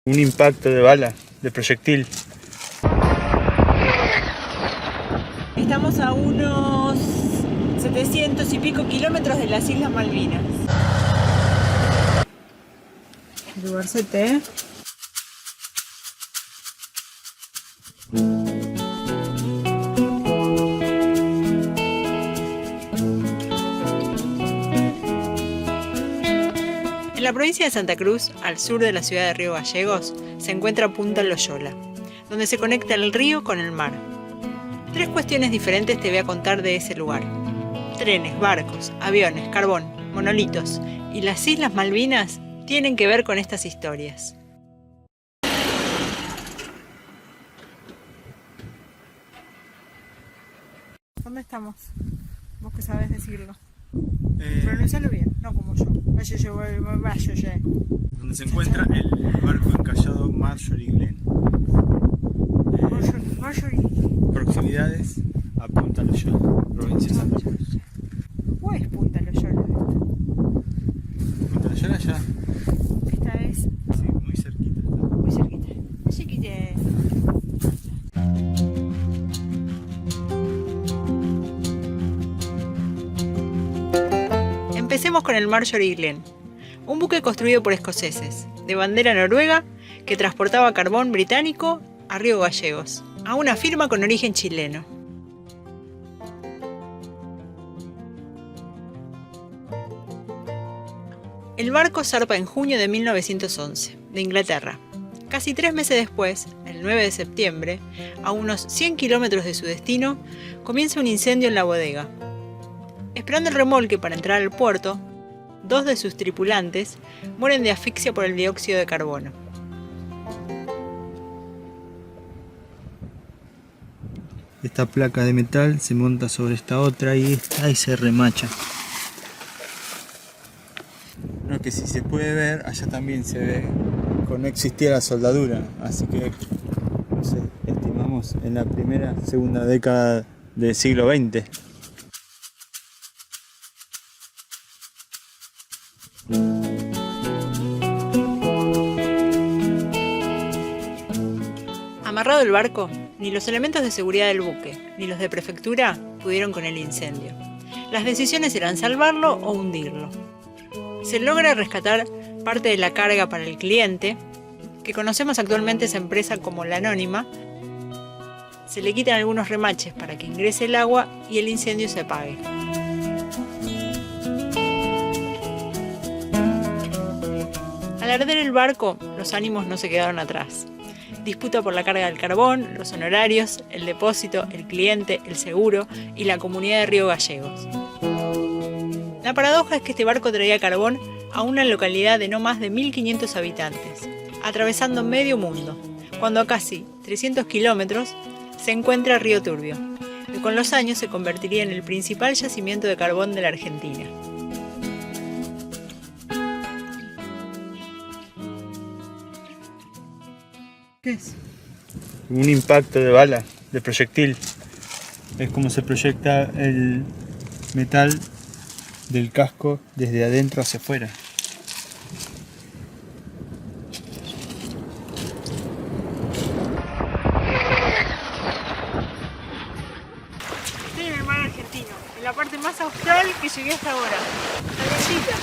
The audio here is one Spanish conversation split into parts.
Un impacto de bala, de proyectil. Estamos a unos 700 y pico kilómetros de las Islas Malvinas. Lugarcete, ¿eh? En la provincia de Santa Cruz, al sur de la ciudad de Río Gallegos, se encuentra Punta Loyola, donde se conecta el río con el mar. 3 cuestiones diferentes te voy a contar de ese lugar: trenes, barcos, aviones, carbón, monolitos y las Islas Malvinas tienen que ver con estas historias. ¿Dónde estamos? Vos que sabés decirlo. Pronuncialo bien, no como yo. Donde se encuentra el barco encallado Marjorie Glen. Marjorie. Proximidades a Punta Loyola, provincia de Santa Cruz. ¿Cuál es Punta Loyola? Punta Loyola ya, Esta es sí, muy cerquita. muy cerquita. Muy chiquita. Empecemos con el Marjorie Glen, un buque construido por escoceses, de bandera noruega, que transportaba carbón británico a Río Gallegos, a una firma con origen chileno. El barco zarpa en junio de 1911, de Inglaterra. Casi 3 meses después, el 9 de septiembre, a unos 100 kilómetros de su destino, comienza un incendio en la bodega. Esperando el remolque para entrar al puerto, 2 de sus tripulantes mueren de asfixia por el dióxido de carbono. Esta placa de metal se monta sobre esta otra y ahí se remacha. Lo que sí se puede ver, allá también se ve, cuando no existía la soldadura, así que, no sé, estimamos en la segunda década del siglo XX. Amarrado el barco, ni los elementos de seguridad del buque, ni los de prefectura pudieron con el incendio. Las decisiones eran salvarlo o hundirlo. Se logra rescatar parte de la carga para el cliente, que conocemos actualmente esa empresa como La Anónima. Se le quitan algunos remaches para que ingrese el agua y el incendio se apague. Al arder el barco, los ánimos no se quedaron atrás. Disputa por la carga del carbón, los honorarios, el depósito, el cliente, el seguro y la comunidad de Río Gallegos. La paradoja es que este barco traía carbón a una localidad de no más de 1500 habitantes, atravesando medio mundo, cuando a casi 300 kilómetros se encuentra Río Turbio, que con los años se convertiría en el principal yacimiento de carbón de la Argentina. ¿Qué es? Un impacto de bala, de proyectil. Es como se proyecta el metal del casco desde adentro hacia afuera. Estoy en el mar argentino, en la parte más austral que llegué hasta ahora. Calentita.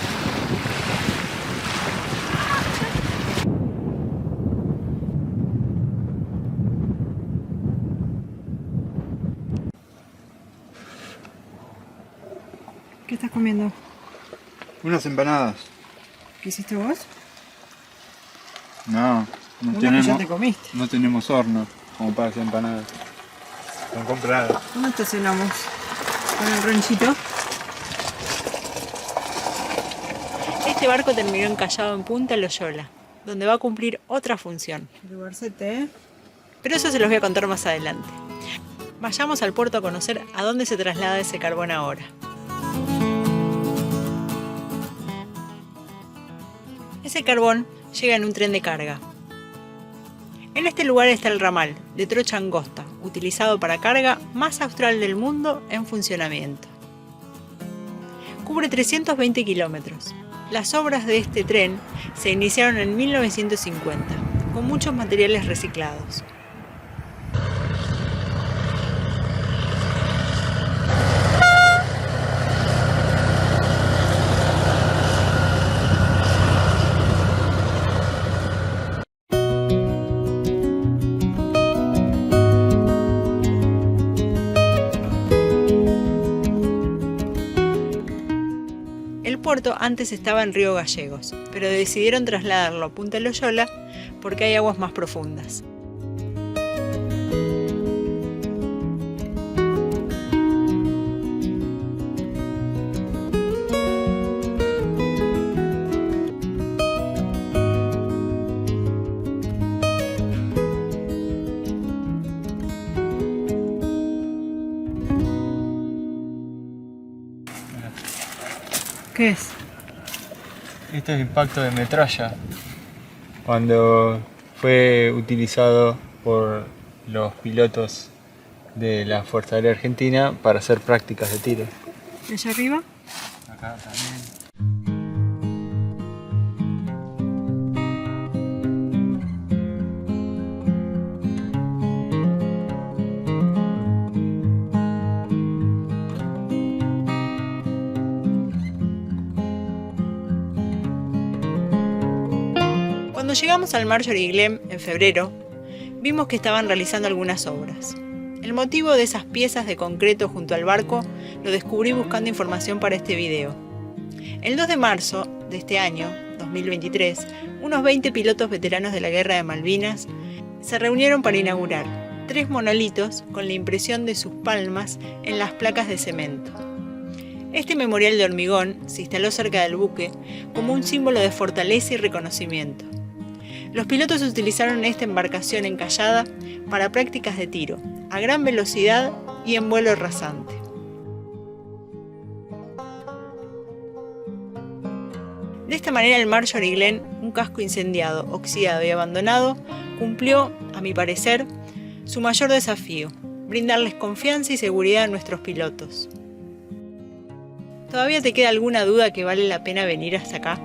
¿Qué estás comiendo? Unas empanadas. ¿Qué hiciste vos? No Una que ya te comiste. no tenemos horno como para hacer empanadas. Están compradas. ¿Cómo estacionamos? Con el ranchito. Este barco terminó encallado en Punta Loyola, donde va a cumplir otra función. Lugarcete, ¿eh? Pero eso se los voy a contar más adelante. Vayamos al puerto a conocer a dónde se traslada ese carbón ahora. Ese carbón llega en un tren de carga. En este lugar está el ramal de trocha angosta, utilizado para carga más austral del mundo en funcionamiento. Cubre 320 kilómetros. Las obras de este tren se iniciaron en 1950, con muchos materiales reciclados. El puerto antes estaba en Río Gallegos, pero decidieron trasladarlo a Punta Loyola porque hay aguas más profundas. ¿Qué es? Esto es impacto de metralla, cuando fue utilizado por los pilotos de la Fuerza Aérea Argentina para hacer prácticas de tiro. ¿Y allá arriba? Acá también. Cuando llegamos al Marjorie Glen en febrero, vimos que estaban realizando algunas obras. El motivo de esas piezas de concreto junto al barco lo descubrí buscando información para este video. El 2 de marzo de este año, 2023, unos 20 pilotos veteranos de la Guerra de Malvinas se reunieron para inaugurar 3 monolitos con la impresión de sus palmas en las placas de cemento. Este memorial de hormigón se instaló cerca del buque como un símbolo de fortaleza y reconocimiento. Los pilotos utilizaron esta embarcación encallada para prácticas de tiro, a gran velocidad y en vuelo rasante. De esta manera el Marjorie Glen, un casco incendiado, oxidado y abandonado, cumplió, a mi parecer, su mayor desafío, brindarles confianza y seguridad a nuestros pilotos. ¿Todavía te queda alguna duda que vale la pena venir hasta acá?